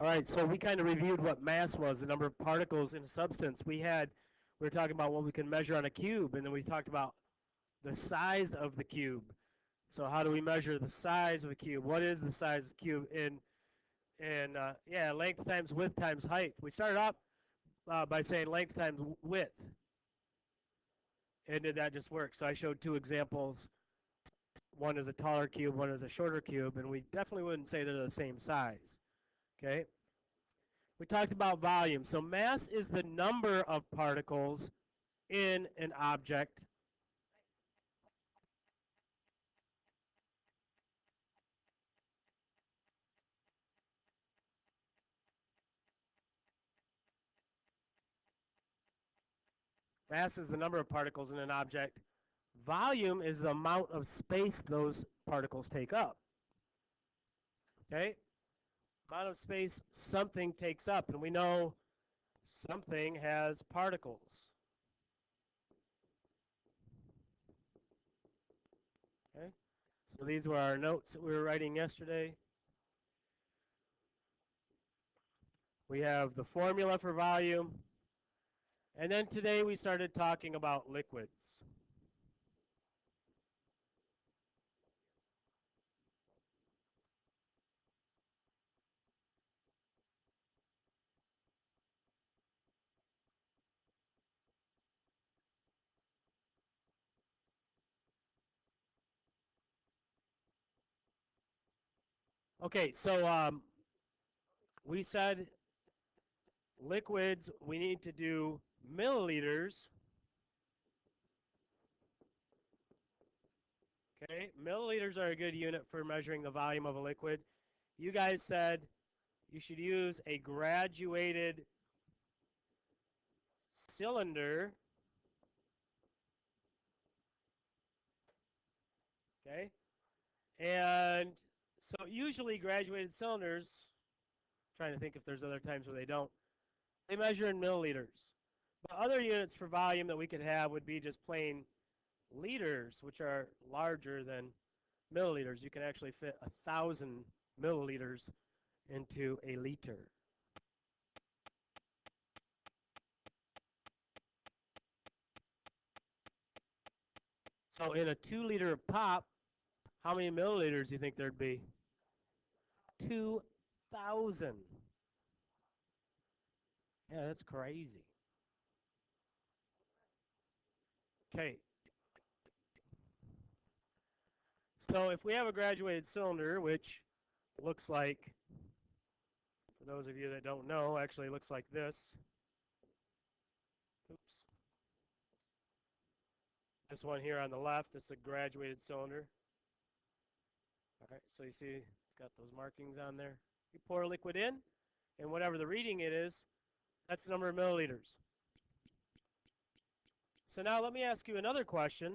All right, so we kind of reviewed what mass was, the number of particles in a substance. We were talking about what we can measure on a cube, and then we talked about the size of the cube. So how do we measure the size of a cube? What is the size of a cube in length times width times height? We started off by saying length times width, and did that just work? So I showed two examples. One is a taller cube, one is a shorter cube, and we definitely wouldn't say they're the same size. Okay. We talked about volume. So mass is the number of particles in an object. Mass is the number of particles in an object. Volume is the amount of space those particles take up. Okay? Amount of space something takes up, and we know something has particles. Okay? So these were our notes that we were writing yesterday. We have the formula for volume. And then today we started talking about liquids. Okay, so we said liquids, we need to do milliliters. Okay, milliliters are a good unit for measuring the volume of a liquid. You guys said you should use a graduated cylinder. Okay, and so usually graduated cylinders, trying to think if there's other times where they don't, they measure in milliliters. But other units for volume that we could have would be just plain liters, which are larger than milliliters. You can actually fit 1,000 milliliters into a liter. So in a 2-liter pop, how many milliliters do you think there'd be? 2,000. Yeah, that's crazy. Okay. So if we have a graduated cylinder, which looks like, for those of you that don't know, actually looks like this. Oops. This one here on the left, this is a graduated cylinder. All right, so you see it's got those markings on there. You pour liquid in, and whatever the reading it is, that's the number of milliliters. So now let me ask you another question.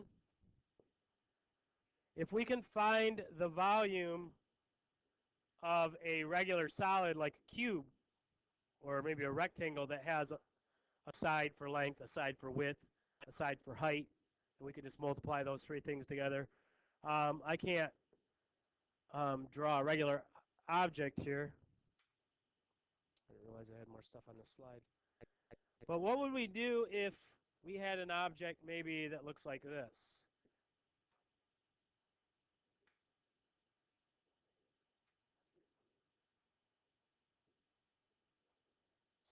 If we can find the volume of a regular solid like a cube, or maybe a rectangle that has a side for length, a side for width, a side for height, and we can just multiply those three things together. I can't draw a regular object here. I didn't realize I had more stuff on this slide. But what would we do if we had an object maybe that looks like this?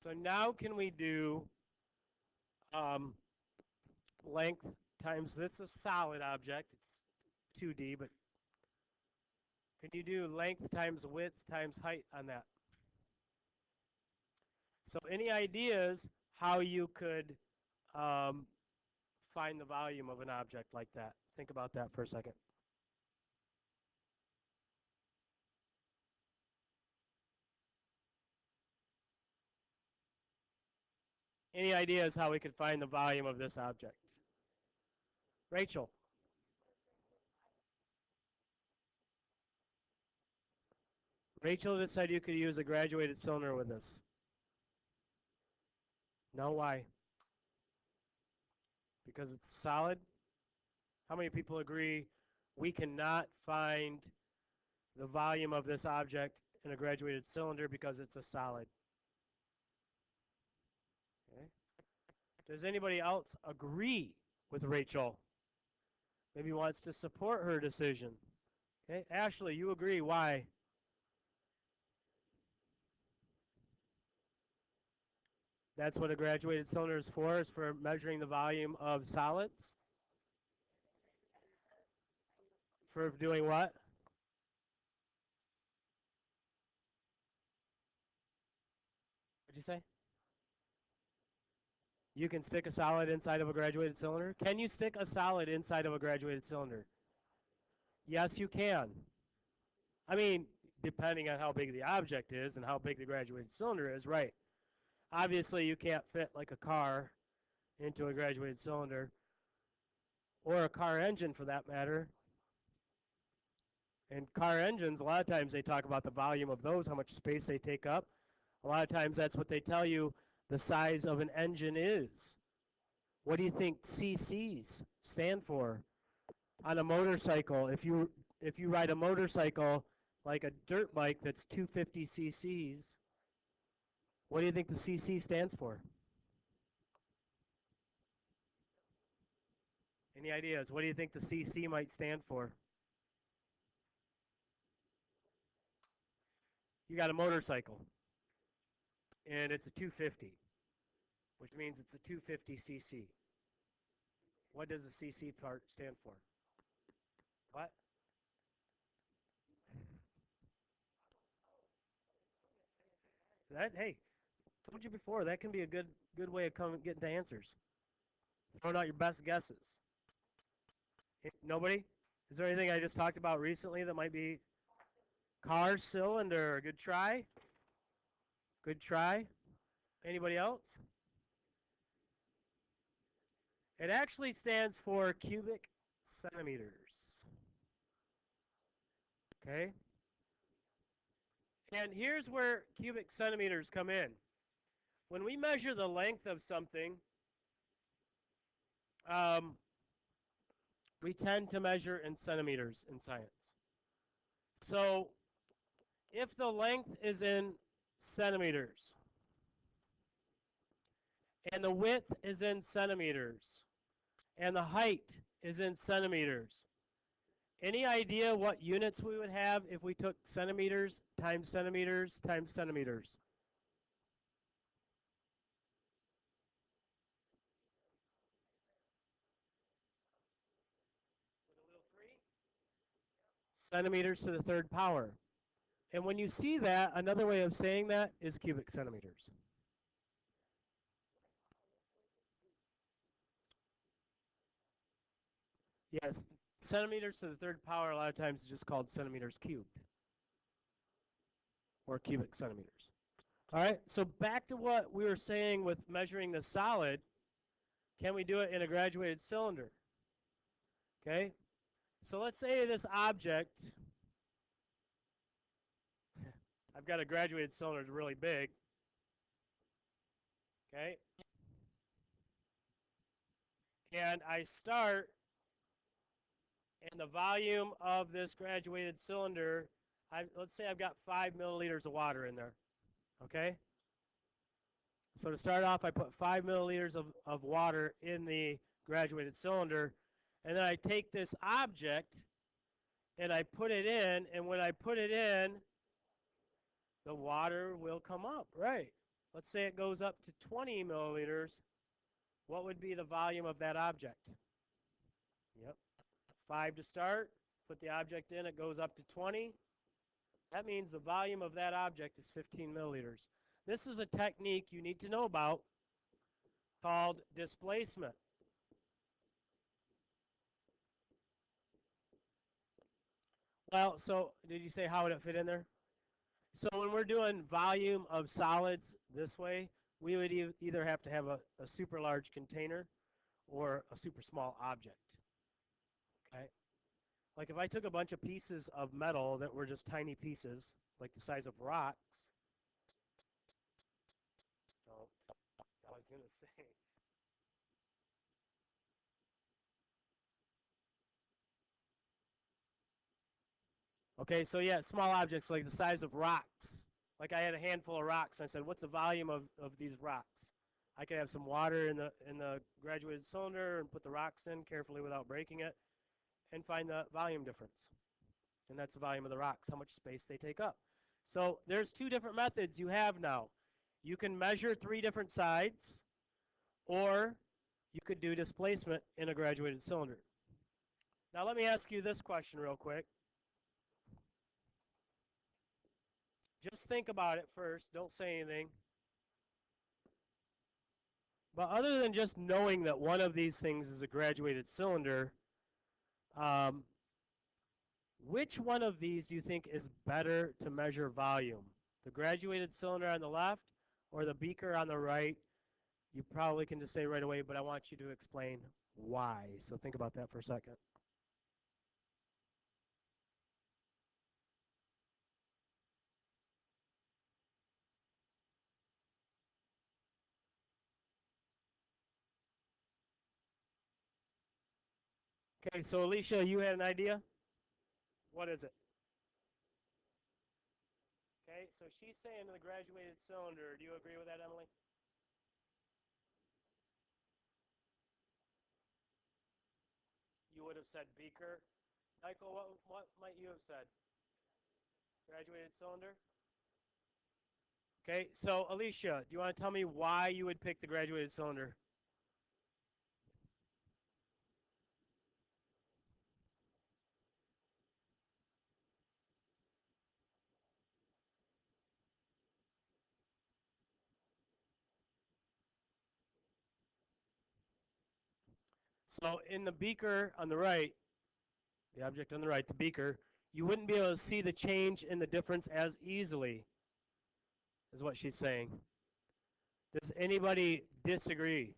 So now can we do length times, this is a solid object, it's 2D, but can you do length times width times height on that? So any ideas how you could find the volume of an object like that? Think about that for a second. Any ideas how we could find the volume of this object? Rachel? Rachel just said you could use a graduated cylinder with this. No, why? Because it's solid? How many people agree we cannot find the volume of this object in a graduated cylinder because it's a solid. Okay. Does anybody else agree with Rachel? Maybe wants to support her decision. Okay, Ashley, you agree. Why? That's what a graduated cylinder is for measuring the volume of solids. For doing what? What'd you say? You can stick a solid inside of a graduated cylinder? Can you stick a solid inside of a graduated cylinder? Yes, you can. I mean, depending on how big the object is and how big the graduated cylinder is, right. Obviously, you can't fit like a car into a graduated cylinder, or a car engine for that matter. And car engines, a lot of times they talk about the volume of those, how much space they take up. A lot of times that's what they tell you the size of an engine is. What do you think CCs stand for? On a motorcycle, if you ride a motorcycle like a dirt bike that's 250 cc's, what do you think the CC stands for? Any ideas? What do you think the CC might stand for? You got a motorcycle, and it's a 250, which means it's a 250 cc. What does the CC part stand for? What? That, hey, told you before, that can be a good way of getting to answers. Throwing out your best guesses. Nobody? Is there anything I just talked about recently that might be car cylinder? Good try. Good try. Anybody else? It actually stands for cubic centimeters. Okay? And here's where cubic centimeters come in. When we measure the length of something, we tend to measure in centimeters in science. So if the length is in centimeters and the width is in centimeters and the height is in centimeters, any idea what units we would have if we took centimeters times centimeters times centimeters? Centimeters to the third power. And when you see that, another way of saying that is cubic centimeters. Yes, centimeters to the third power a lot of times is just called centimeters cubed or cubic centimeters. All right, so back to what we were saying with measuring the solid. Can we do it in a graduated cylinder? Okay, so let's say this object, I've got a graduated cylinder, it's really big. Okay, and I start, and the volume of this graduated cylinder, let's say I've got 5 milliliters of water in there. Okay, so to start off, I put 5 milliliters of water in the graduated cylinder, and then I take this object and I put it in, and when I put it in, the water will come up, right? Let's say it goes up to 20 milliliters. What would be the volume of that object? Yep, 5 to start, put the object in, it goes up to 20. That means the volume of that object is 15 milliliters. This is a technique you need to know about called displacement. Well, so did you say how would it fit in there? So when we're doing volume of solids this way, we would either have to have a super large container or a super small object. Okay? Like if I took a bunch of pieces of metal that were just tiny pieces, like the size of rocks. Oh, I was going to say. Okay, so yeah, small objects like the size of rocks. Like I had a handful of rocks, and I said, "What's the volume of these rocks?" I could have some water in the graduated cylinder and put the rocks in carefully without breaking it, and find the volume difference. And that's the volume of the rocks, how much space they take up. So there's two different methods you have now. You can measure three different sides, or you could do displacement in a graduated cylinder. Now let me ask you this question real quick. Just think about it first. Don't say anything. But other than just knowing that one of these things is a graduated cylinder, um, which one of these do you think is better to measure volume? The graduated cylinder on the left or the beaker on the right? You probably can just say right away, but I want you to explain why. So think about that for a second. Okay, so Alicia, you had an idea? What is it? Okay, so she's saying the graduated cylinder. Do you agree with that, Emily? You would have said beaker. Michael, what might you have said? Graduated cylinder? Okay, so Alicia, do you want to tell me why you would pick the graduated cylinder? So in the beaker on the right, the object on the right, the beaker, you wouldn't be able to see the change in the difference as easily, is what she's saying. Does anybody disagree?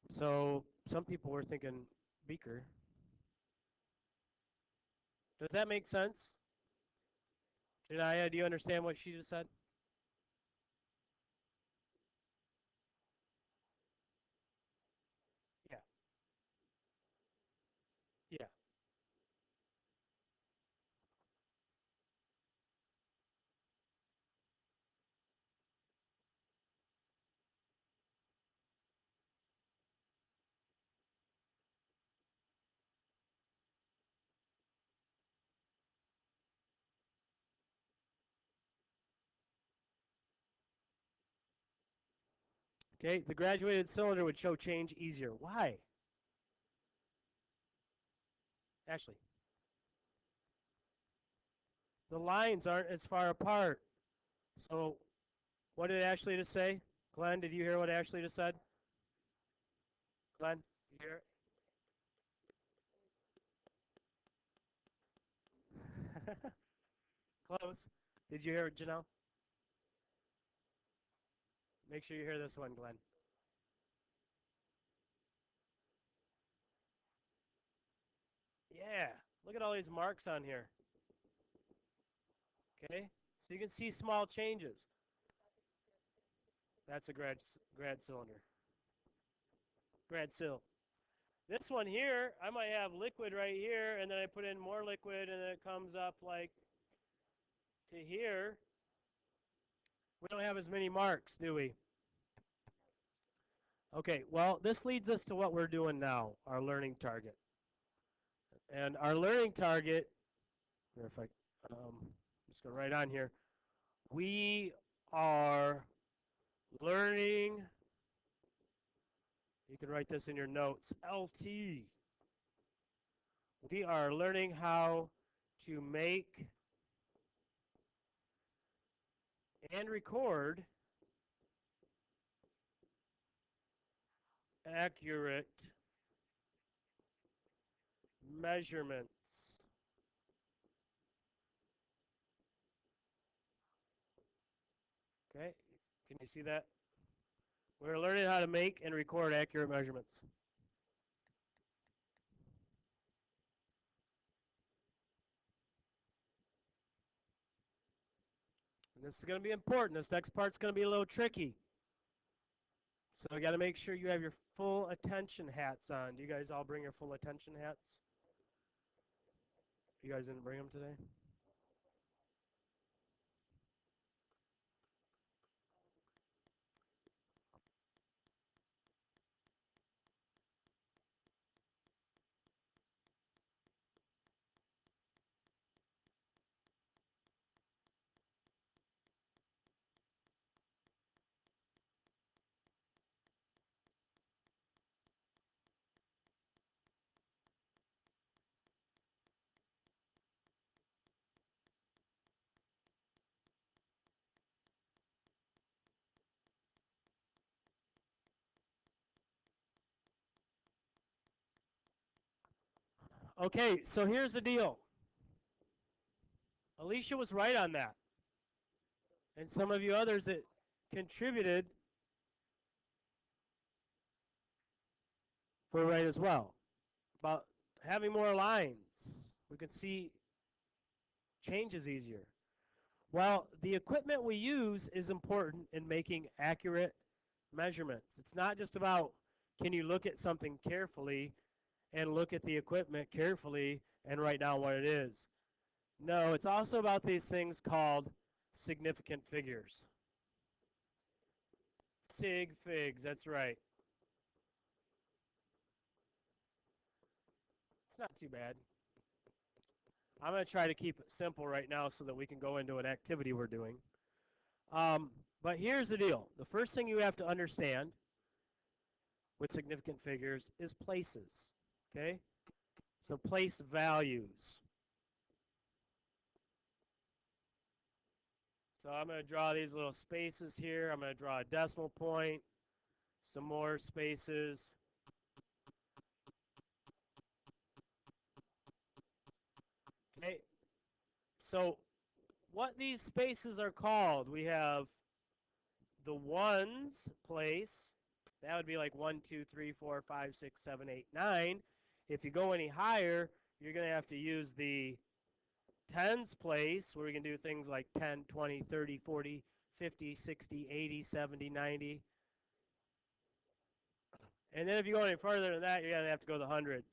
So some people were thinking beaker. Does that make sense? Janaya, do you understand what she just said? Yeah, yeah. Okay, the graduated cylinder would show change easier. Why? Ashley, the lines aren't as far apart. So what did Ashley just say? Glenn, did you hear what Ashley just said? Glenn, did you hear it? Close. Did you hear it, Janelle? Make sure you hear this one, Glenn. Yeah, look at all these marks on here. Okay, so you can see small changes. That's a grad cylinder. Grad cyl. This one here, I might have liquid right here, and then I put in more liquid, and then it comes up like to here. We don't have as many marks, do we? Okay, well, this leads us to what we're doing now, our learning target. And our learning target, if I, I'm just going to write on here, we are learning, you can write this in your notes, LT. We are learning how to make and record accurate measurements. Okay, can you see that? We're learning how to make and record accurate measurements. And this is going to be important. This next part's going to be a little tricky. So you got to make sure you have your full attention hats on. Do you guys all bring your full attention hats? You guys didn't bring them today? Okay, so here's the deal. Alicia was right on that. And some of you others that contributed were right as well. About having more lines. We can see changes easier. Well, the equipment we use is important in making accurate measurements. It's not just about can you look at something carefully and look at the equipment carefully and write down what it is. No, it's also about these things called significant figures. Sig figs, that's right. It's not too bad. I'm going to try to keep it simple right now so that we can go into an activity we're doing. But here's the deal. The first thing you have to understand with significant figures is places. Okay? So place values. So I'm going to draw these little spaces here. I'm going to draw a decimal point, some more spaces. Okay? So what these spaces are called, we have the ones place. That would be like 1, 2, 3, 4, 5, 6, 7, 8, 9. If you go any higher, you're going to have to use the tens place, where we can do things like 10, 20, 30, 40, 50, 60, 80, 70, 90. And then if you go any further than that, you're going to have to go to hundreds.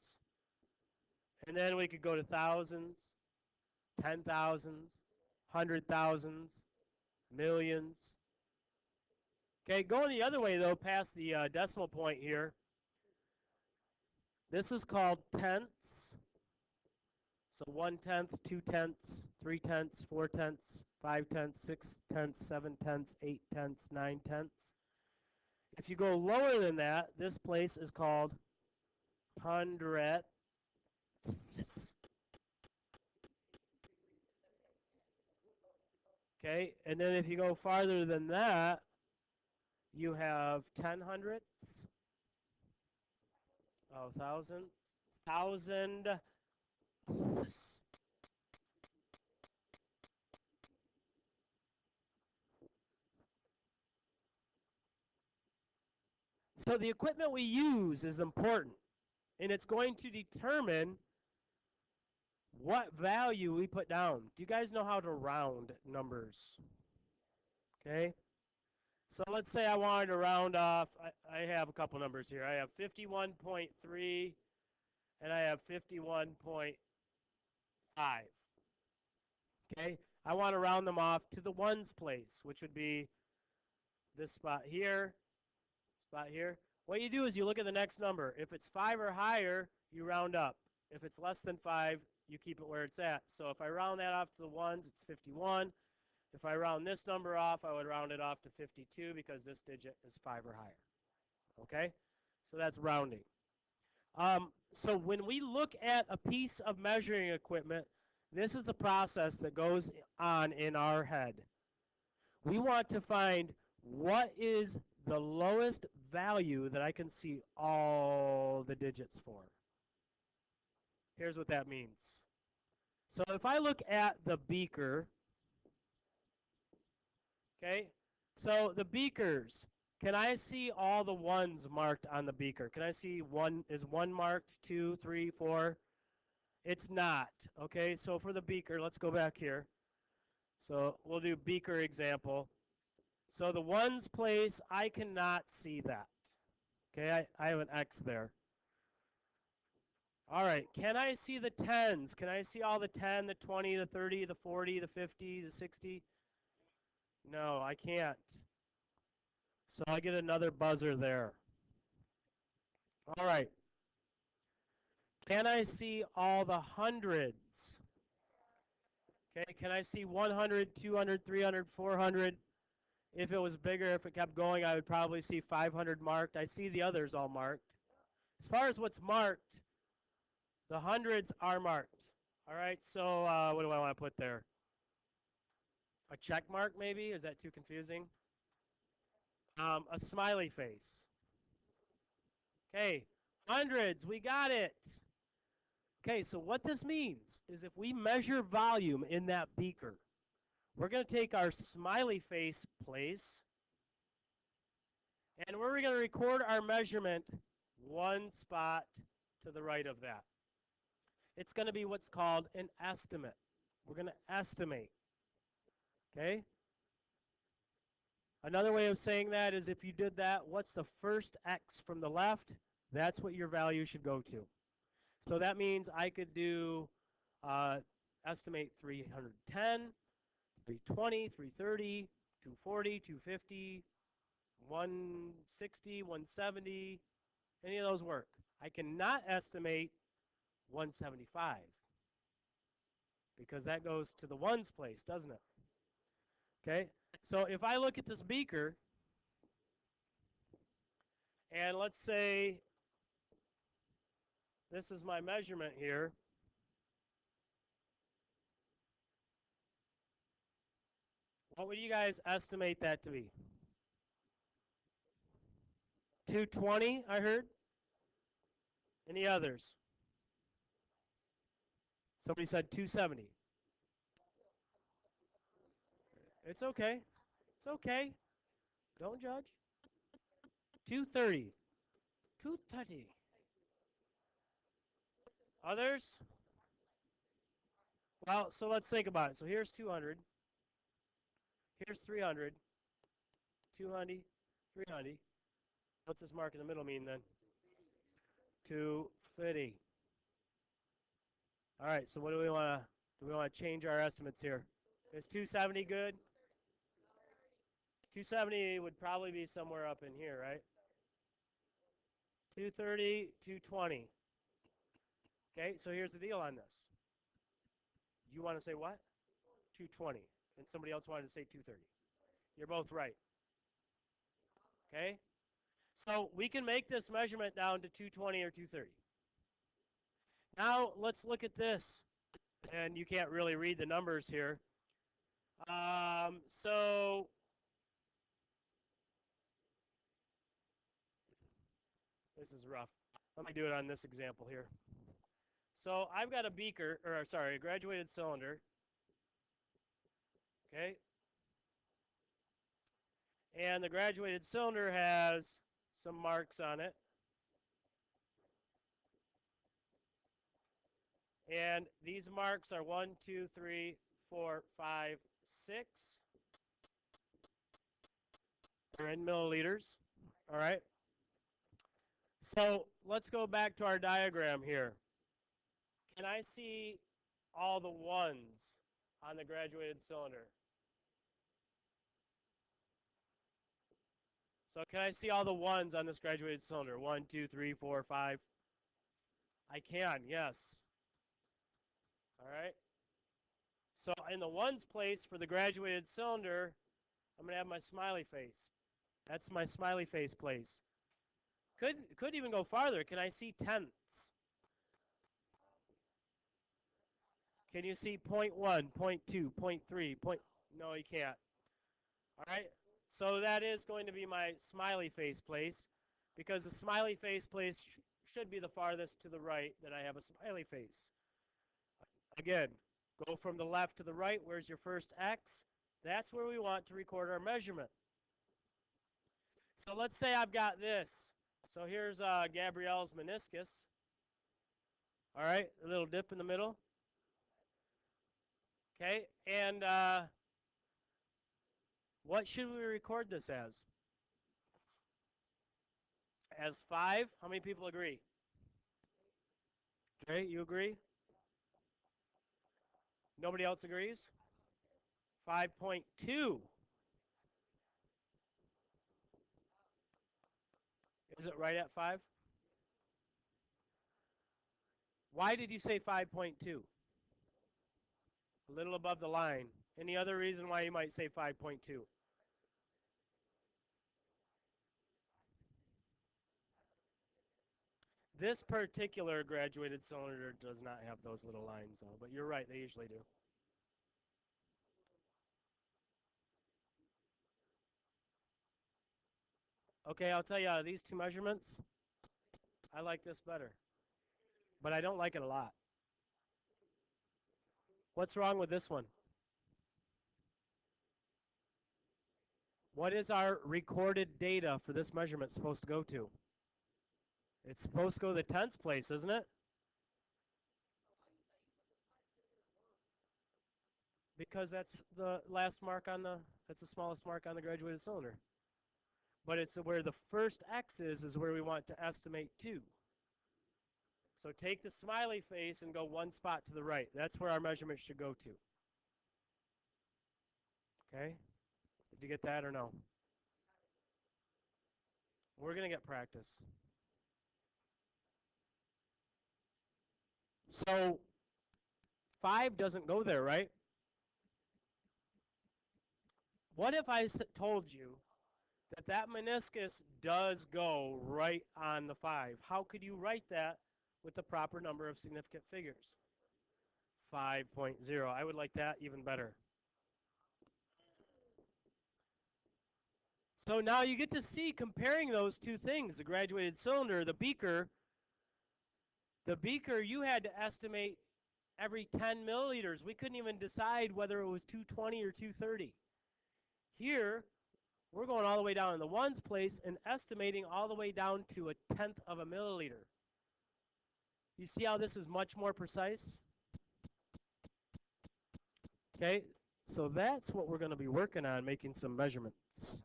And then we could go to thousands, 10,000s, 100,000s, millions. Okay, going the other way, though, past the decimal point here, this is called tenths. So 1/10, 2/10, 3/10, 4/10, 5/10, 6/10, 7/10, 8/10, 9/10. If you go lower than that, this place is called hundredths. Okay, and then if you go farther than that, you have 10 hundredths. Oh, thousandths. Thousand. So the equipment we use is important, and it's going to determine what value we put down. Do you guys know how to round numbers? Okay. So let's say I wanted to round off. I have a couple numbers here. I have 51.3 and I have 51.5. Okay. I want to round them off to the ones place, which would be this spot here, spot here. What you do is you look at the next number. If it's 5 or higher, you round up. If it's less than 5, you keep it where it's at. So if I round that off to the ones, it's 51. If I round this number off, I would round it off to 52 because this digit is 5 or higher. Okay? So that's rounding. So when we look at a piece of measuring equipment, this is the process that goes on in our head. We want to find what is the lowest value that I can see all the digits for. Here's what that means. So if I look at the beaker, okay, so the beakers, can I see all the ones marked on the beaker? Can I see one, is 1 marked, 2, 3, 4? It's not, okay? So for the beaker, let's go back here. So we'll do beaker example. So the ones place, I cannot see that. Okay, I have an X there. All right, can I see the tens? Can I see all the 10, the 20, the 30, the 40, the 50, the 60? No, I can't. So I get another buzzer there. All right. Can I see all the hundreds? Okay, can I see 100, 200, 300, 400? If it was bigger, if it kept going, I would probably see 500 marked. I see the others all marked. As far as what's marked, the hundreds are marked. All right, so what do I want to put there? A check mark, maybe? Is that too confusing? A smiley face. Okay, hundreds, we got it. Okay, so what this means is if we measure volume in that beaker, we're going to take our smiley face place, and we're going to record our measurement one spot to the right of that. It's going to be what's called an estimate. We're going to estimate. Okay? Another way of saying that is if you did that, what's the first X from the left? That's what your value should go to. So that means I could do estimate 310, 320, 330, 240, 250, 160, 170. Any of those work. I cannot estimate 175 because that goes to the ones place, doesn't it? Okay, so if I look at this beaker, and let's say this is my measurement here, what would you guys estimate that to be? 220, I heard. Any others? Somebody said 270. It's okay. It's okay. Don't judge. 230. 230. Others? Well, so let's think about it. So here's 200. Here's 300. 200. 300. What's this mark in the middle mean then? 250. All right, so what do we want to do? We want to change our estimates here. Is 270 good? 270 would probably be somewhere up in here, right? 230, 220. Okay, so here's the deal on this. You want to say what? 220. And somebody else wanted to say 230. You're both right. Okay? So we can make this measurement down to 220 or 230. Now let's look at this. And you can't really read the numbers here. So this is rough. Let me do it on this example here. So I've got a beaker, or sorry, a graduated cylinder. Okay? And the graduated cylinder has some marks on it. And these marks are 1, 2, 3, 4, 5, 6. They're in milliliters. All right. So let's go back to our diagram here. Can I see all the ones on the graduated cylinder? So can I see all the ones on this graduated cylinder? 1, 2, 3, 4, 5. I can, yes. All right. So in the ones place for the graduated cylinder, I'm going to have my smiley face. That's my smiley face place. Could even go farther. Can I see tenths? Can you see 0.1, 0.2, 0.3, point? No, you can't. All right. So that is going to be my smiley face place because the smiley face place should be the farthest to the right that I have a smiley face. Again, go from the left to the right. Where's your first X? That's where we want to record our measurement. So let's say I've got this. So here's Gabrielle's meniscus. All right, a little dip in the middle. Okay, and what should we record this as? as 5. How many people agree? Jay, you agree? Nobody else agrees? 5.2. Is it right at 5? Why did you say 5.2? A little above the line. Any other reason why you might say 5.2? This particular graduated cylinder does not have those little lines, though, but you're right, they usually do. Okay, I'll tell you, out of these two measurements, I like this better, but I don't like it a lot. What's wrong with this one? What is our recorded data for this measurement supposed to go to? It's supposed to go to the tenths place, isn't it? Because that's the last mark on that's the smallest mark on the graduated cylinder. But it's where the first X is where we want to estimate to. So take the smiley face and go one spot to the right. That's where our measurement should go to. Okay? Did you get that or no? We're going to get practice. So 5 doesn't go there, right? What if I told you that meniscus does go right on the 5? How could you write that with the proper number of significant figures? 5.0. I would like that even better. So now you get to see comparing those two things, the graduated cylinder, the beaker. The beaker, you had to estimate every 10 milliliters. We couldn't even decide whether it was 220 or 230. Here, we're going all the way down in the ones place and estimating all the way down to a tenth of a milliliter. You see how this is much more precise? Okay, so that's what we're going to be working on, making some measurements.